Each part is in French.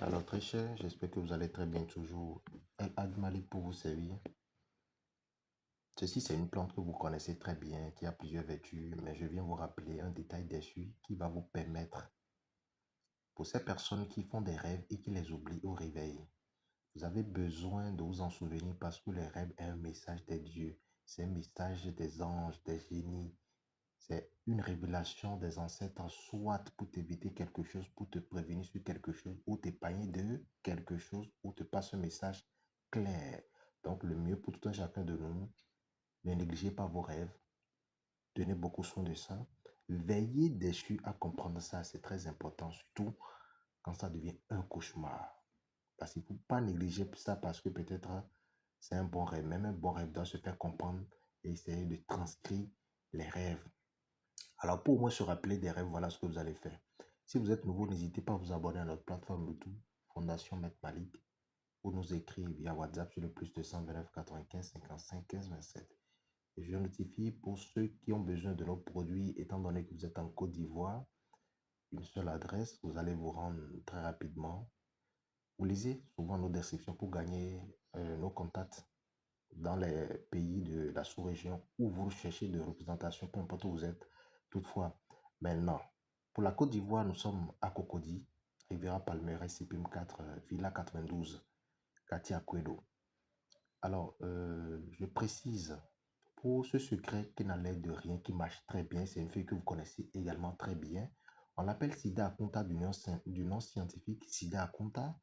Alors très cher, j'espère que vous allez très bien toujours. El Admali pour vous servir. Ceci c'est une plante que vous connaissez très bien, qui a plusieurs vertus, mais je viens vous rappeler un détail dessus qui va vous permettre, pour ces personnes qui font des rêves et qui les oublient au réveil, vous avez besoin de vous en souvenir parce que les rêves est un message des dieux, c'est un message des anges, des génies, c'est une révélation des ancêtres, soit pour t'éviter quelque chose, pour te prévenir sur quelque chose, ou t'épargner de quelque chose, ou te passe un message clair. Donc, le mieux pour tout un chacun de nous, ne négligez pas vos rêves, tenez beaucoup soin de ça, veillez dessus à comprendre ça, c'est très important, surtout quand ça devient un cauchemar. Parce qu'il ne faut pas négliger ça parce que peut-être c'est un bon rêve. Même un bon rêve doit se faire comprendre et essayer de transcrire les rêves. Alors, pour moi se rappeler des rêves, voilà ce que vous allez faire. Si vous êtes nouveau, n'hésitez pas à vous abonner à notre plateforme YouTube, Fondation Maître Malik, ou nous écrire via WhatsApp sur le plus 229 95 55 15 27. Et je notifie pour ceux qui ont besoin de nos produits, étant donné que vous êtes en Côte d'Ivoire, une seule adresse, vous allez vous rendre très rapidement. Vous lisez souvent nos descriptions pour gagner nos contacts dans les pays de la sous-région où vous cherchez de représentation, peu importe où vous êtes. Toutefois, maintenant, pour la Côte d'Ivoire, nous sommes à Cocody, Riviera Palmeraie, CPM 4, Villa 92, Katia Kwedo. Alors, je précise, pour ce secret qui n'a l'air de rien, qui marche très bien, c'est une fille que vous connaissez également très bien. On l'appelle Sida Aconta du nom scientifique Sida Aconta.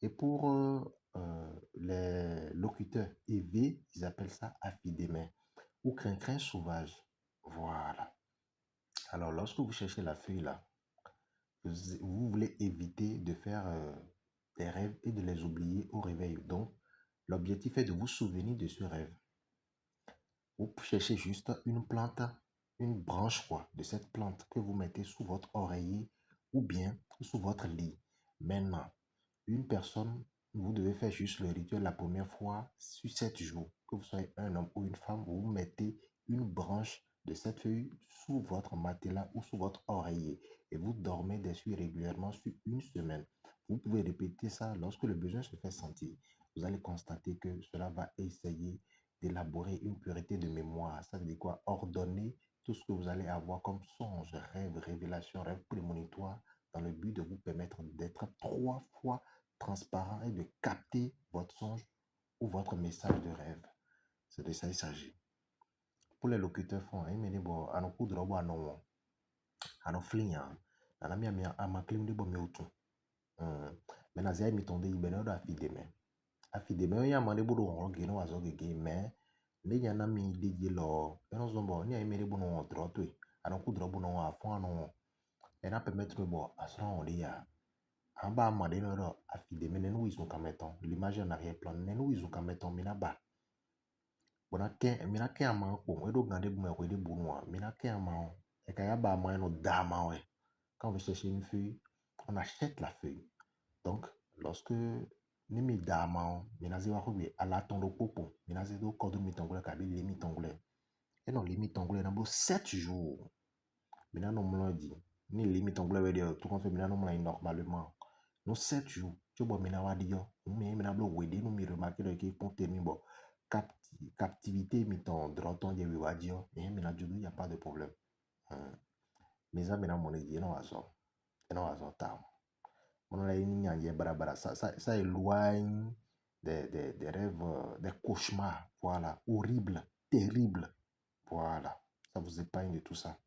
Et pour les locuteurs EV, ils appellent ça affidémé ou crin-crin sauvage. Voilà. Alors, lorsque vous cherchez la feuille là, vous voulez éviter de faire des rêves et de les oublier au réveil. Donc, l'objectif est de vous souvenir de ce rêve. Vous cherchez juste une plante, une branche quoi, de cette plante que vous mettez sous votre oreiller ou bien sous votre lit. Maintenant, une personne, vous devez faire juste le rituel la première fois sur 7 jours. Que vous soyez un homme ou une femme, vous mettez une branche de cette feuille sous votre matelas ou sous votre oreiller et vous dormez dessus régulièrement sur une semaine. Vous pouvez répéter ça lorsque le besoin se fait sentir. Vous allez constater que cela va essayer d'élaborer une pureté de mémoire. Ça veut dire quoi? Ordonner tout ce que vous allez avoir comme songe, rêve, révélation, rêve prémonitoire dans le but de vous permettre d'être 3 fois transparent et de capter votre songe ou votre message de rêve. C'est de ça il s'agit. Pour les locuteurs font, mais bon, à nos coups de robot, à nos flignants, à la mienne, à ma clim de bon meutu. Mais na zay mi tonde ibene do afideme. Afideme ya mande bodo on geno wazo gege mais ne yana mi digi lo. Eno zombo ni ay mere bono droto. À nos coups de robot non à fond non. Et na permettre bon asra on dia. En bas, mande no do afideme ne nous ils ont comme étant l'image en arrière-plan ne nous ils ont comme étant minaba. Mina ke ama ko edo gande bu me ko de bu noa mina ke ama e ka ya ba ma no dama ouais. Quand on veut chercher une feuille, on achète la feuille. Donc lorsque ni mi dama mina zi wa ko bi ala ton do popo mina zi do ko do mi tongole ka bi limi tongole. Et non limi tongole na bo 7 jours. Mina no mlo di ni limi tongole we de tout qu'on fait mina no mlo normalement. No 7 jours. Tu vois mina wa di yo. Mina blo we de no mi remarquer que pour terminer bon captivité mi-temps droton de wiwadio et mina judo il n'y a pas de problème. Mais ça mina mon dit non azo tam mon la ni nyanje barabara ça éloigne des rêves des cauchemars voilà horribles terribles voilà ça vous épargne de tout ça.